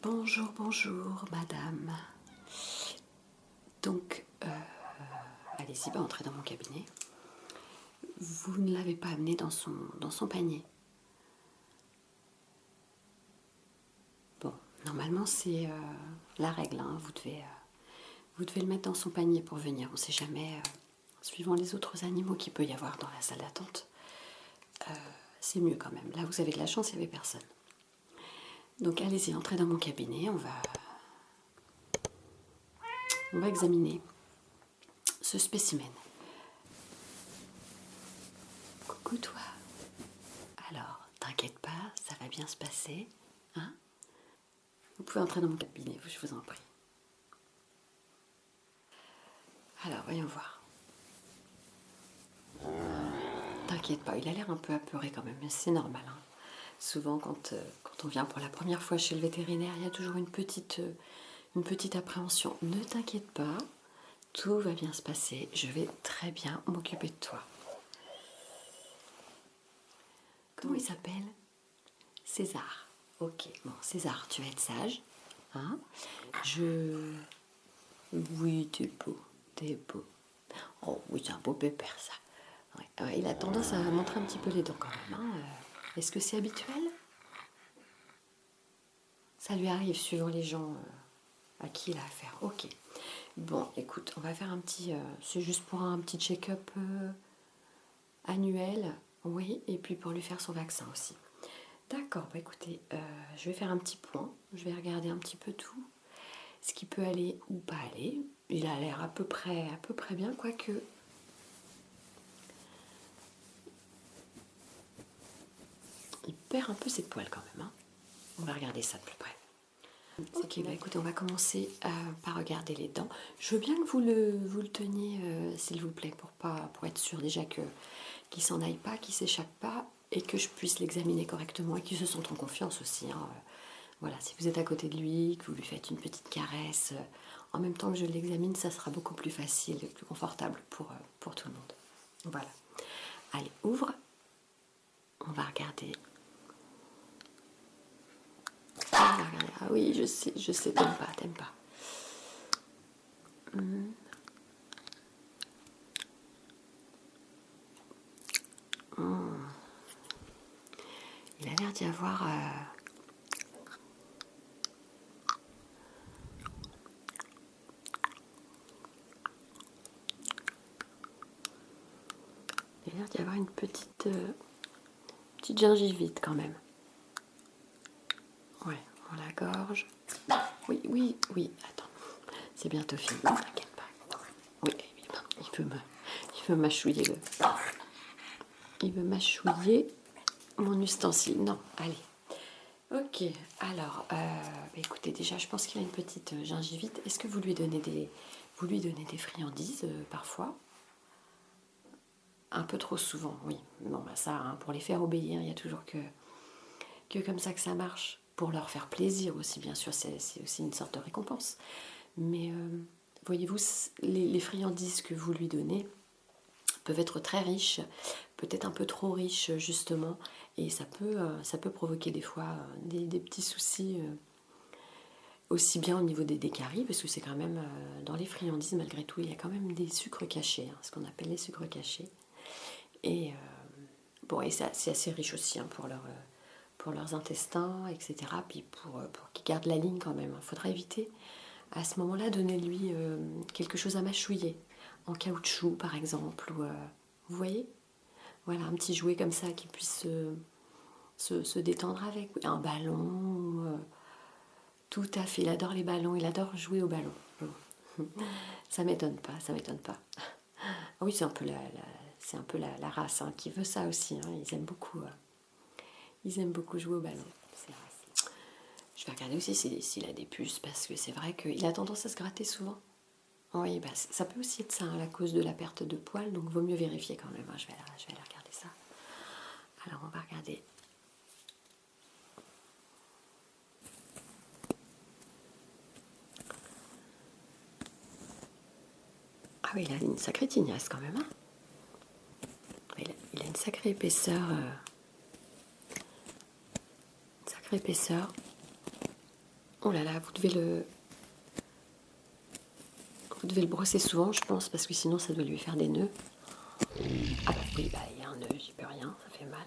Bonjour, bonjour, madame. Donc, allez-y, entrez dans mon cabinet. Vous ne l'avez pas amené dans son panier. Bon, normalement, c'est la règle. Hein. Vous devez le mettre dans son panier pour venir. On ne sait jamais, suivant les autres animaux qu'il peut y avoir dans la salle d'attente. C'est mieux quand même. Là, vous avez de la chance, il n'y avait personne. Donc, allez-y, entrez dans mon cabinet. On va examiner ce spécimen. Coucou toi. Alors, t'inquiète pas, ça va bien se passer. Hein? Vous pouvez entrer dans mon cabinet, je vous en prie. Alors, voyons voir. T'inquiète pas, il a l'air un peu apeuré quand même, mais c'est normal. Hein. Souvent, quand on vient pour la première fois chez le vétérinaire, il y a toujours une petite appréhension. Ne t'inquiète pas, tout va bien se passer. Je vais très bien m'occuper de toi. Comment il s'appelle? César. Ok, bon, César, tu vas être sage. Hein? Oui, t'es beau, t'es beau. Oh oui, c'est un beau pépère, ça. Ouais, il a tendance à montrer un petit peu les dents quand même. Hein. Est-ce que c'est habituel? Ça lui arrive suivant les gens à qui il a affaire. Ok. Bon, écoute, on va faire un petit... c'est juste pour un petit check-up annuel. Oui, et puis pour lui faire son vaccin aussi. D'accord, écoutez, je vais faire un petit point. Je vais regarder un petit peu tout. Ce qui peut aller ou pas aller. Il a l'air à peu près bien, quoique... Il perd un peu ses poils quand même. Hein. On va regarder ça de plus près. Ok, écoutez, on va commencer par regarder les dents. Je veux bien que vous le teniez, s'il vous plaît, pour être sûr déjà qu'il s'en aille pas, qu'il s'échappe pas, et que je puisse l'examiner correctement et qu'il se sente en confiance aussi. Hein. Voilà, si vous êtes à côté de lui, que vous lui faites une petite caresse, en même temps que je l'examine, ça sera beaucoup plus facile et plus confortable pour tout le monde. Voilà. Allez, ouvre. On va regarder. Ah oui, je sais, t'aimes pas. Il a l'air d'y avoir... Il a l'air d'y avoir une petite gingivite quand même. Ouais, on la gorge. Oui, attends. C'est bientôt fini, t'inquiète pas. Oui, il veut mâchouiller Il veut mâchouiller mon ustensile. Non, allez. Ok, alors, écoutez, déjà, je pense qu'il a une petite gingivite. Est-ce que vous lui donnez des friandises parfois? Un peu trop souvent, oui. Bon, ça, hein, pour les faire obéir, il y a toujours que comme ça que ça marche. Pour leur faire plaisir aussi, bien sûr, c'est aussi une sorte de récompense. Mais voyez-vous, les friandises que vous lui donnez peuvent être très riches, peut-être un peu trop riches justement, et ça peut provoquer des fois des petits soucis, aussi bien au niveau des caries, parce que c'est quand même, dans les friandises, malgré tout, il y a quand même des sucres cachés, hein, ce qu'on appelle les sucres cachés. Et bon, et c'est assez riche aussi hein, pour leurs intestins, etc. Puis pour qu'ils gardent la ligne quand même. Il faudra éviter à ce moment-là donner-lui quelque chose à mâchouiller, en caoutchouc par exemple. Ou, vous voyez? Voilà, un petit jouet comme ça qui puisse se détendre avec. Un ballon, tout à fait. Il adore les ballons, il adore jouer au ballon. Ça m'étonne pas. Oui, c'est un peu la race hein, qui veut ça aussi. Hein. Ils aiment beaucoup jouer au ballon. C'est vrai. Je vais regarder aussi s'il a des puces, parce que c'est vrai qu'il a tendance à se gratter souvent. Oui, ça peut aussi être ça, hein, la cause de la perte de poils, donc vaut mieux vérifier quand même. Hein. Je vais aller regarder ça. Alors, on va regarder. Ah oui, il a une sacrée tignasse quand même. Hein. Il a une sacrée épaisseur. Oh là là, vous devez le brosser souvent, je pense, parce que sinon ça doit lui faire des nœuds. Ah bah oui, bah il y a un nœud, j'y peux rien, ça fait mal.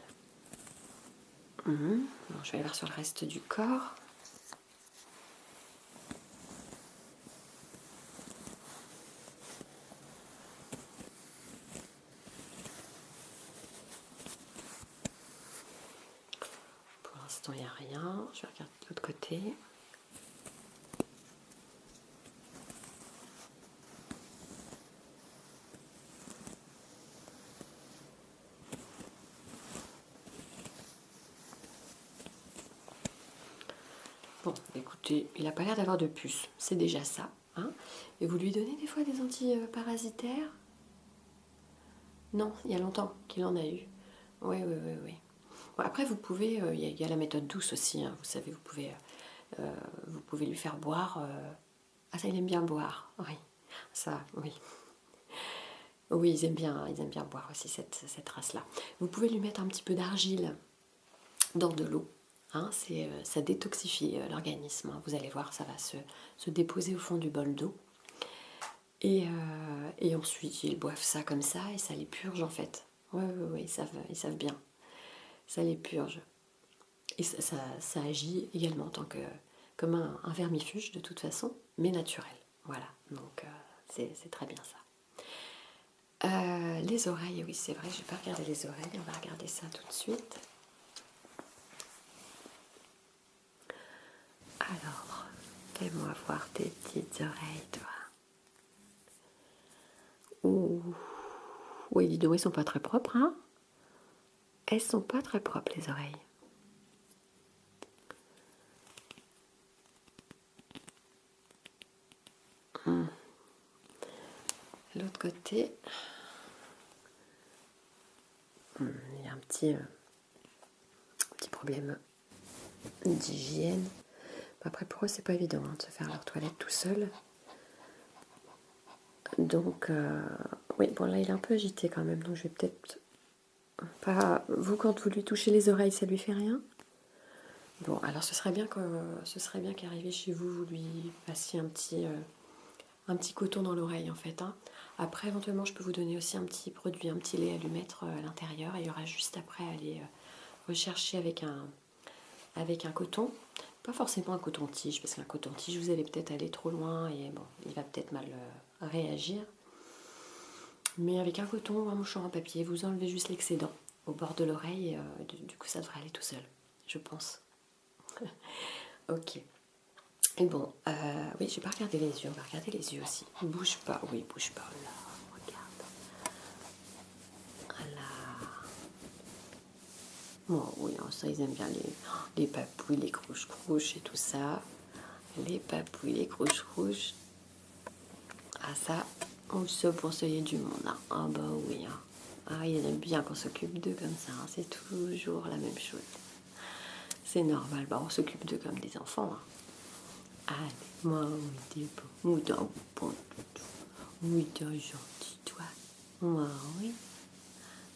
Bon, je vais aller voir sur le reste du corps. Pour l'instant, il n'y a rien. Je vais regarder de l'autre côté. Bon, écoutez, il n'a pas l'air d'avoir de puce. C'est déjà ça. Hein. Et vous lui donnez des fois des antiparasitaires? Non, il y a longtemps qu'il en a eu. Oui, oui, oui, oui. Bon, après, vous pouvez, il y a la méthode douce aussi. Hein, vous savez, vous pouvez lui faire boire. Ah, ça, il aime bien boire. Oui, ça, oui. Oui, ils aiment bien boire aussi cette race-là. Vous pouvez lui mettre un petit peu d'argile dans de l'eau. Hein, ça détoxifie l'organisme. Hein. Vous allez voir, ça va se déposer au fond du bol d'eau. Et ensuite, ils boivent ça comme ça et ça les purge en fait. Oui, oui, oui, ils savent bien. Ça les purge. Et ça agit également comme un vermifuge de toute façon, mais naturel. Voilà, donc c'est très bien ça. Les oreilles, oui, c'est vrai, je n'ai pas regardé les oreilles, on va regarder ça tout de suite. Alors, fais-moi voir tes petites oreilles, toi. Ouh. Oui, dis donc, elles sont pas très propres, hein? Elles sont pas très propres, les oreilles. L'autre côté, il y a un petit problème d'hygiène. Après, pour eux, c'est pas évident hein, de se faire leur toilette tout seul. Donc, oui, bon là, il est un peu agité quand même, donc je vais peut-être pas... Vous, quand vous lui touchez les oreilles, ça lui fait rien? Bon, alors ce serait bien qu'arrivé chez vous, vous lui passiez un petit coton dans l'oreille en fait. Hein. Après, éventuellement, je peux vous donner aussi un petit produit, un petit lait à lui mettre à l'intérieur. Et il y aura juste après à aller rechercher avec un coton. Pas forcément un coton-tige, parce qu'un coton-tige, vous allez peut-être aller trop loin et bon, il va peut-être mal réagir. Mais avec un coton ou un mouchoir en papier, vous enlevez juste l'excédent au bord de l'oreille. Et, du coup, ça devrait aller tout seul, je pense. Ok. Et bon, oui, je vais pas regarder les yeux, on va regarder les yeux aussi. Bouge pas, oui, bouge pas, là, regarde. Voilà. Bon, oui, ça, ils aiment bien les papouilles, les crouches-crouches et tout ça. Les papouilles, les crouches-crouches. Ah, ça, on se poursuit du monde. Hein. Ah, bah oui. Hein. Ah, ils aiment bien qu'on s'occupe d'eux comme ça. Hein. C'est toujours la même chose. C'est normal, bah, on s'occupe d'eux comme des enfants. Hein. Allez, moi, oui, t'es beau. Oui, t'es un bon toutou. Oui, t'es un gentil, toi. Moi, oui.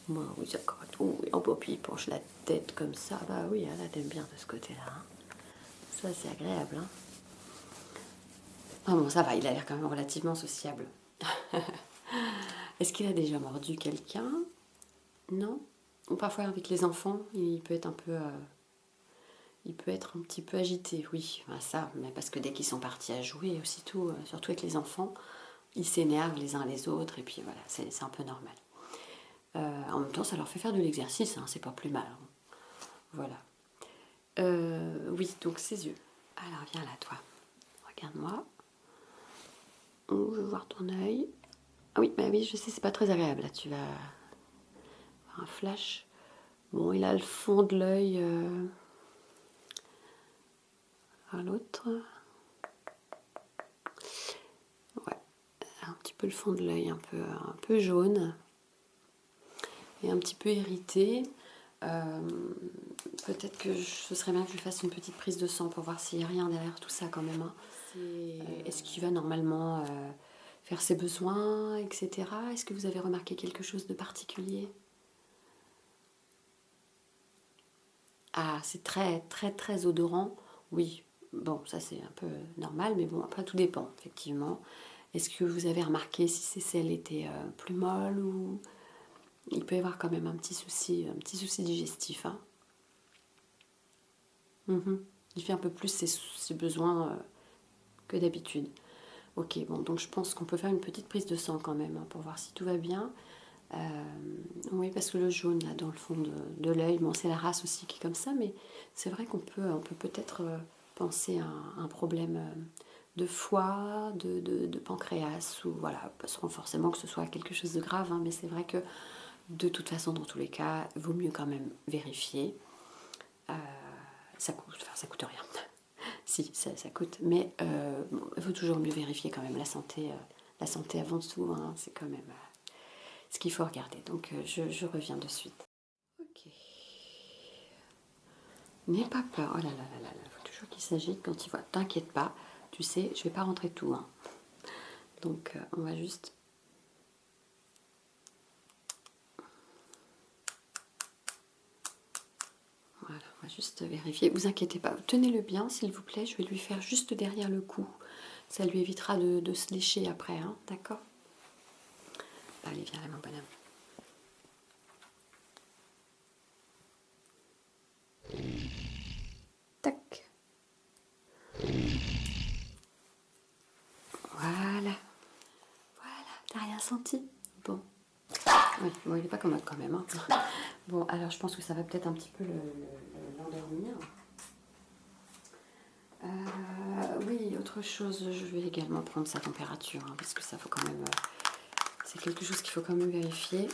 Moi, oui, ça crotte. Oui, oh, puis il penche la tête comme ça. Bah oui, là, t'aimes bien de ce côté-là. Hein. Ça, c'est agréable. Hein. Ah bon, ça va, il a l'air quand même relativement sociable. Est-ce qu'il a déjà mordu quelqu'un? Non? Ou parfois avec les enfants, il peut être un petit peu agité, oui. Ben ça, mais parce que dès qu'ils sont partis à jouer, aussitôt, surtout avec les enfants, ils s'énervent les uns les autres, et puis voilà, c'est un peu normal. En même temps, ça leur fait faire de l'exercice, hein, c'est pas plus mal. Hein. Voilà. Oui, donc ses yeux. Alors, viens là, toi. Regarde-moi. Oh, je veux voir ton œil. Ah oui, bah oui, je sais, c'est pas très agréable. Là, tu vas avoir un flash. Bon, il a le fond de l'œil à l'autre. Ouais, un petit peu le fond de l'œil, un peu jaune et un petit peu irrité. Peut-être que ce serait bien que je lui fasse une petite prise de sang pour voir s'il n'y a rien derrière tout ça quand même. Hein. Est-ce qu'il va normalement faire ses besoins, etc. Est-ce que vous avez remarqué quelque chose de particulier? Ah, c'est très, très, très odorant. Oui, Bon, ça c'est un peu normal, mais bon, après tout dépend, effectivement. Est-ce que vous avez remarqué si ces selles étaient plus molles ou il peut y avoir quand même un petit souci digestif, hein. Il fait un peu plus ses besoins que d'habitude. Ok, bon, donc je pense qu'on peut faire une petite prise de sang quand même, hein, pour voir si tout va bien. Oui, parce que le jaune là dans le fond de l'œil, bon, c'est la race aussi qui est comme ça, mais c'est vrai on peut peut-être penser à un problème de foie, de pancréas, ou voilà, pas forcément que ce soit quelque chose de grave, hein, mais c'est vrai que de toute façon, dans tous les cas, il vaut mieux quand même vérifier. Euh, ça coûte rien. Si, ça coûte, mais bon, il faut toujours mieux vérifier quand même la santé avant tout, hein, c'est quand même ce qu'il faut regarder. Donc je reviens de suite. Ok. N'aie pas peur. Oh là là là là, il faut toujours qu'il s'agite quand il voit. T'inquiète pas, tu sais, je vais pas rentrer tout, hein. Donc on va juste. Voilà, on va juste vérifier. Vous inquiétez pas, tenez-le bien s'il vous plaît. Je vais lui faire juste derrière le cou. Ça lui évitera de se lécher après, hein, d'accord? Allez, viens là, mon bonhomme. Tac. Voilà. Voilà, t'as rien senti? Bon. Oui, bon, il n'est pas commode quand même, hein. Bon, alors je pense que ça va peut-être un petit peu l'endormir. Oui, autre chose, je vais également prendre sa température, hein, parce que ça faut quand même. C'est quelque chose qu'il faut quand même vérifier.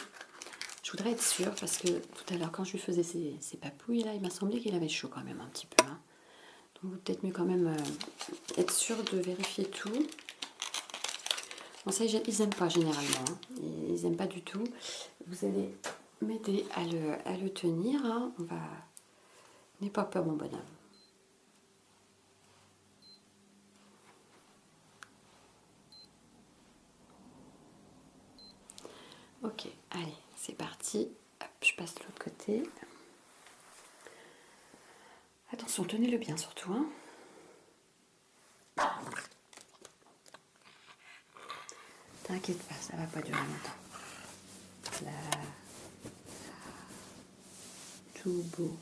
Je voudrais être sûre, parce que tout à l'heure, quand je lui faisais ses papouilles, là, il m'a semblé qu'il avait chaud quand même un petit peu, hein. Donc peut-être mieux quand même être sûr de vérifier tout. Bon, ça, ils n'aiment pas généralement, hein. Ils n'aiment pas du tout. Vous allez m'aider à le tenir, hein. On va. N'aie pas peur, mon bonhomme. Ok, allez, c'est parti. Hop, je passe de l'autre côté. Attention, tenez-le bien surtout, hein. T'inquiète pas, ça va pas durer longtemps. Là, tout beau,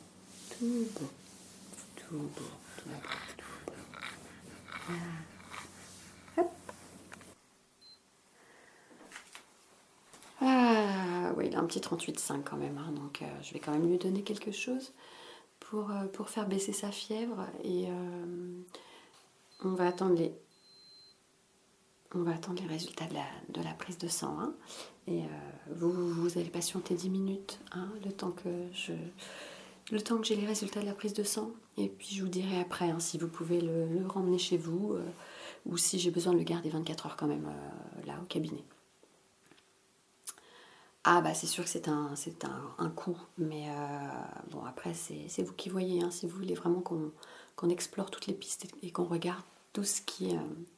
tout beau, tout beau, tout beau, tout beau. Voilà. Hop. Ah, oui, il a un petit 38,5 quand même, hein, donc je vais quand même lui donner quelque chose pour faire baisser sa fièvre et on va attendre les résultats de la prise de sang, hein. Et vous allez patienter 10 minutes, hein, le temps que j'ai les résultats de la prise de sang. Et puis je vous dirai après, hein, si vous pouvez le ramener chez vous ou si j'ai besoin de le garder 24 heures quand même là au cabinet. Ah bah c'est sûr que c'est un coût, mais bon après c'est vous qui voyez, hein, si vous voulez vraiment qu'on explore toutes les pistes et qu'on regarde tout ce qui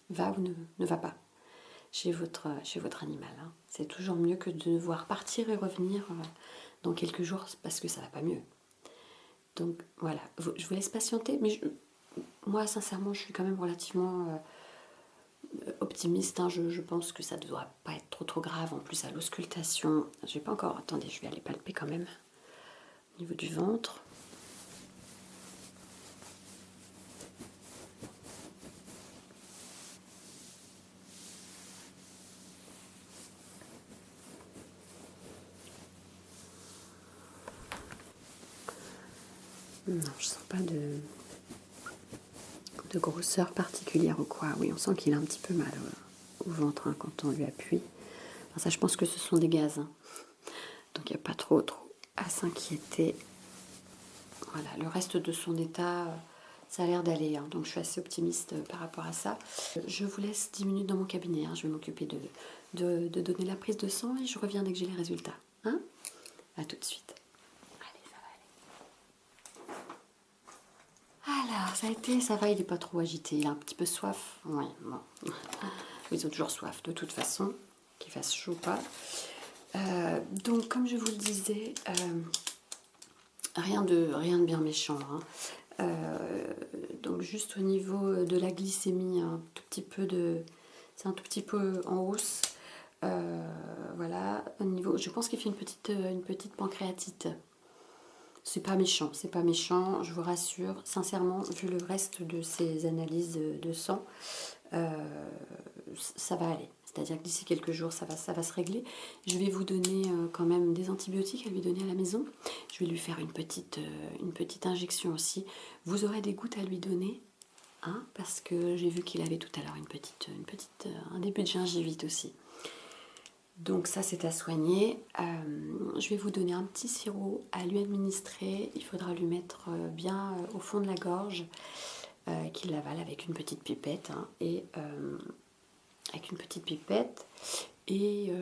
va ou ne va pas chez votre animal, hein. C'est toujours mieux que de devoir partir et revenir dans quelques jours parce que ça va pas mieux. Donc voilà, je vous laisse patienter, mais moi sincèrement je suis quand même relativement optimiste, hein. Je pense que ça ne devrait pas être trop grave. En plus à l'auscultation, je vais pas encore, attendez, je vais aller palper quand même au niveau du ventre. Non, je sens pas de grosseur particulière ou quoi. Oui, on sent qu'il a un petit peu mal au ventre, hein, quand on lui appuie. Enfin, ça, je pense que ce sont des gaz, hein. Donc il n'y a pas trop à s'inquiéter. Voilà, le reste de son état, ça a l'air d'aller, hein. Donc je suis assez optimiste par rapport à ça. Je vous laisse 10 minutes dans mon cabinet, hein. Je vais m'occuper de donner la prise de sang et je reviens dès que j'ai les résultats, hein. À tout de suite. Allez, ça va aller. Alors, ça va, il n'est pas trop agité, il a un petit peu soif. Oui, bon. Ils ont toujours soif, de toute façon, qu'il fasse chaud ou pas. Donc, comme je vous le disais, rien de bien méchant, hein. Donc juste au niveau de la glycémie, c'est un tout petit peu en hausse. Voilà, au niveau, je pense qu'il fait une petite pancréatite. C'est pas méchant, je vous rassure. Sincèrement, vu le reste de ces analyses de sang, ça va aller. C'est-à-dire que d'ici quelques jours, ça va se régler. Je vais vous donner quand même des antibiotiques à lui donner à la maison. Je vais lui faire une petite injection aussi. Vous aurez des gouttes à lui donner, hein, parce que j'ai vu qu'il avait tout à l'heure un début de gingivite aussi. Donc ça, c'est à soigner. Je vais vous donner un petit sirop à lui administrer. Il faudra lui mettre bien au fond de la gorge, qu'il l'avale avec une petite pipette, hein, avec une petite pipette. Et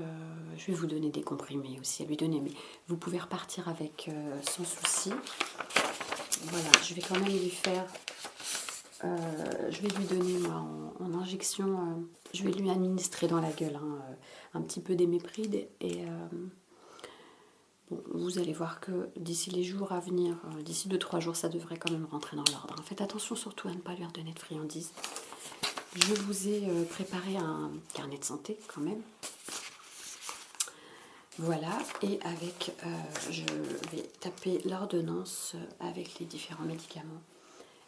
je vais vous donner des comprimés aussi à lui donner, mais vous pouvez repartir avec sans souci. Voilà, je vais quand même lui faire, je vais lui donner moi en injection, je vais lui administrer dans la gueule, hein, un petit peu d'émépride, et bon, vous allez voir que d'ici les jours à venir, d'ici 2-3 jours, ça devrait quand même rentrer dans l'ordre. Faites attention surtout à ne pas lui redonner de friandises. Je vous ai préparé un carnet de santé quand même. Voilà, et avec, je vais taper l'ordonnance avec les différents médicaments.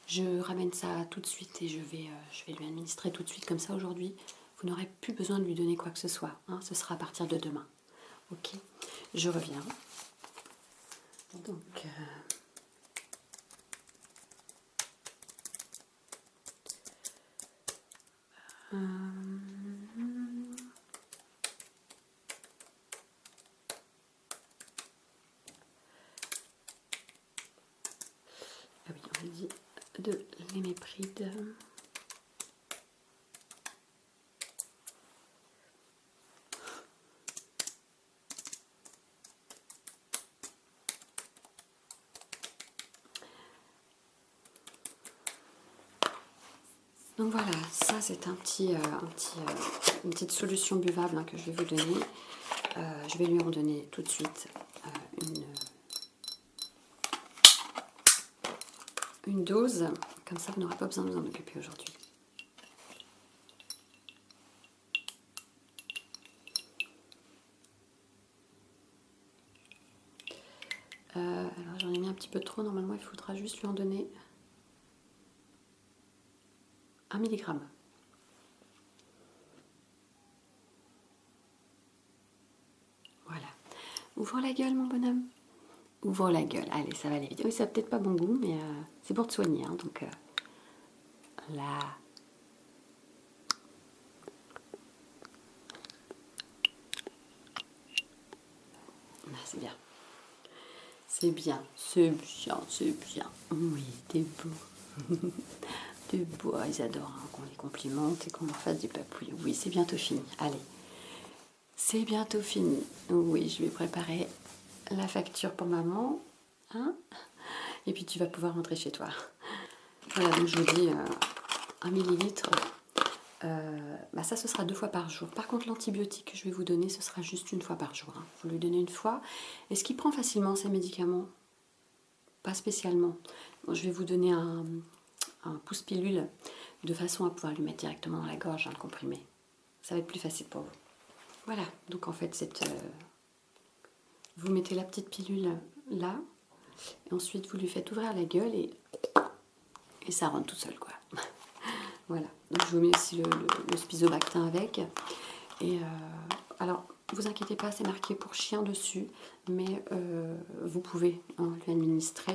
Je ramène ça tout de suite et je vais lui administrer tout de suite. Comme ça, aujourd'hui, vous n'aurez plus besoin de lui donner quoi que ce soit, hein. Ce sera à partir de demain. Ok, je reviens. Donc... Ah oui, on a dit de l'émépride. Donc voilà, ça c'est une petite solution buvable, hein, que je vais vous donner. Je vais lui en donner tout de suite une dose, comme ça vous n'aurez pas besoin de vous en occuper aujourd'hui. Alors j'en ai mis un petit peu trop, normalement il faudra juste lui en donner 1 milligramme. Voilà. Ouvre la gueule mon bonhomme. Ouvre la gueule. Allez, ça va aller vite. Oui, ça n'a peut-être pas bon goût, mais c'est pour te soigner, hein, donc là... C'est bien. C'est bien, c'est bien, c'est bien. Oui, t'es beau. T'es beau. Ils adorent, hein, qu'on les complimente et qu'on leur fasse des papouilles. Oui, c'est bientôt fini. Allez, c'est bientôt fini. Oui, je vais préparer la facture pour maman, hein, et puis tu vas pouvoir rentrer chez toi. Voilà, donc je vous dis 1 millilitre. Bah ça, ce sera 2 fois par jour. Par contre, l'antibiotique que je vais vous donner, ce sera juste 1 fois par jour, hein. Vous lui donnez 1 fois. Est-ce qu'il prend facilement ces médicaments? Pas spécialement. Bon, je vais vous donner un pouce-pilule de façon à pouvoir lui mettre directement dans la gorge, hein, le comprimé. Ça va être plus facile pour vous. Voilà, donc en fait, vous mettez la petite pilule là, et ensuite vous lui faites ouvrir la gueule et ça rentre tout seul, quoi. Voilà, donc je vous mets aussi le Spisovactin avec. Et alors, vous inquiétez pas, c'est marqué pour chien dessus, mais vous pouvez, hein, lui administrer.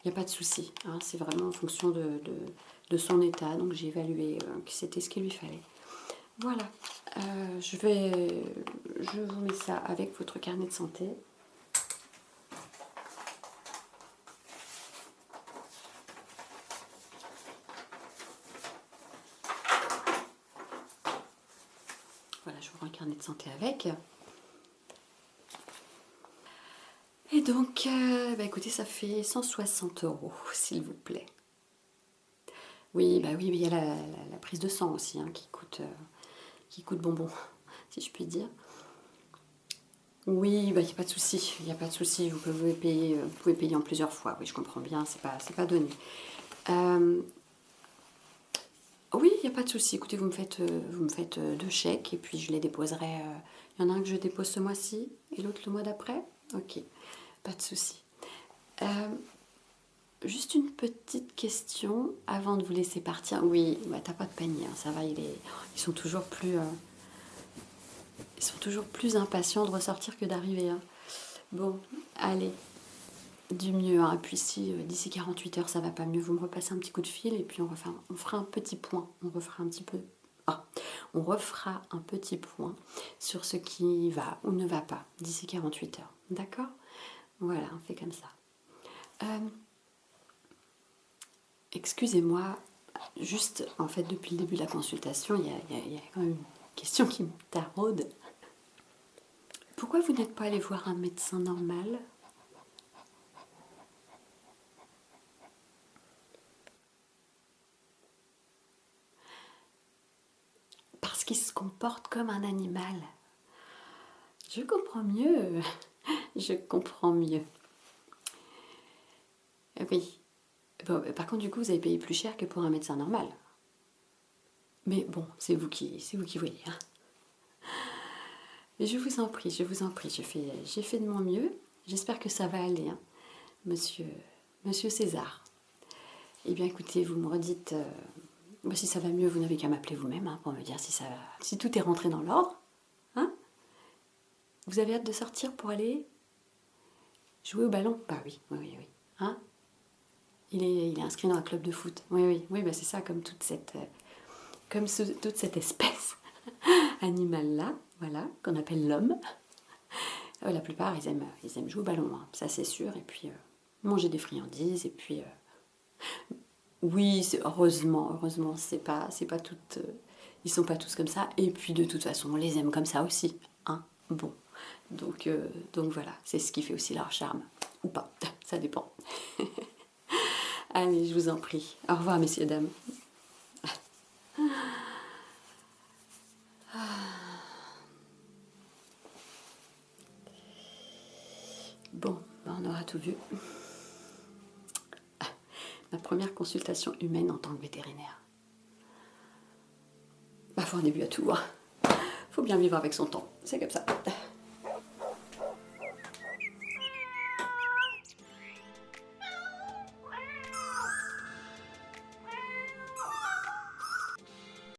Il n'y a pas de souci, hein, c'est vraiment en fonction de son état. Donc j'ai évalué que c'était ce qu'il lui fallait. Voilà, je vous mets ça avec votre carnet de santé. Voilà, je vous rends le carnet de santé avec. Et donc, bah écoutez, ça fait 160 €, s'il vous plaît. Oui, bah oui, mais il y a la prise de sang aussi, hein, qui coûte bonbon, si je puis dire. Oui, bah il n'y a pas de souci, il n'y a pas de souci. Vous pouvez payer en plusieurs fois. Oui, je comprends bien, c'est pas donné. Oui, il n'y a pas de souci. Écoutez, vous me faites 2 chèques et puis je les déposerai. Il y en a un que je dépose ce mois-ci et l'autre le mois d'après. Ok, pas de souci. Juste une petite question avant de vous laisser partir. Oui, bah, t'as pas de panier, hein, ça va. Ils sont toujours plus impatients de ressortir que d'arriver. Hein. Bon, allez, du mieux. Hein. Et puis si d'ici 48 heures ça va pas mieux, vous me repassez un petit coup de fil et puis on fera un petit point. On refera un petit point sur ce qui va ou ne va pas d'ici 48 heures. D'accord? Voilà, on fait comme ça. Excusez-moi, juste en fait depuis le début de la consultation, il y a quand même une question qui me taraude. Pourquoi vous n'êtes pas allé voir un médecin normal? Parce qu'il se comporte comme un animal. Je comprends mieux. Je comprends mieux. Oui. Bon, par contre, du coup, vous avez payé plus cher que pour un médecin normal. Mais bon, c'est vous qui voyez. Hein. Mais je vous en prie, j'ai fait de mon mieux. J'espère que ça va aller, hein, monsieur César. Eh bien, écoutez, vous me redites, si ça va mieux, vous n'avez qu'à m'appeler vous-même hein, pour me dire si tout est rentré dans l'ordre. Hein? Vous avez hâte de sortir pour aller jouer au ballon? Bah oui. Hein? Il est inscrit dans un club de foot. Oui, bah c'est ça, comme toute cette espèce animale-là, voilà, qu'on appelle l'homme. La plupart, ils aiment jouer au ballon, hein, ça c'est sûr, et puis manger des friandises, et puis... oui, heureusement, c'est pas toutes... ils sont pas tous comme ça, et puis de toute façon, on les aime comme ça aussi, hein, bon. Donc voilà, c'est ce qui fait aussi leur charme, ou pas, ça dépend. Allez, je vous en prie. Au revoir, messieurs, dames. Bon, on aura tout vu. Ma première consultation humaine en tant que vétérinaire. Bah, faut un début à tout. Hein. Faut bien vivre avec son temps. C'est comme ça.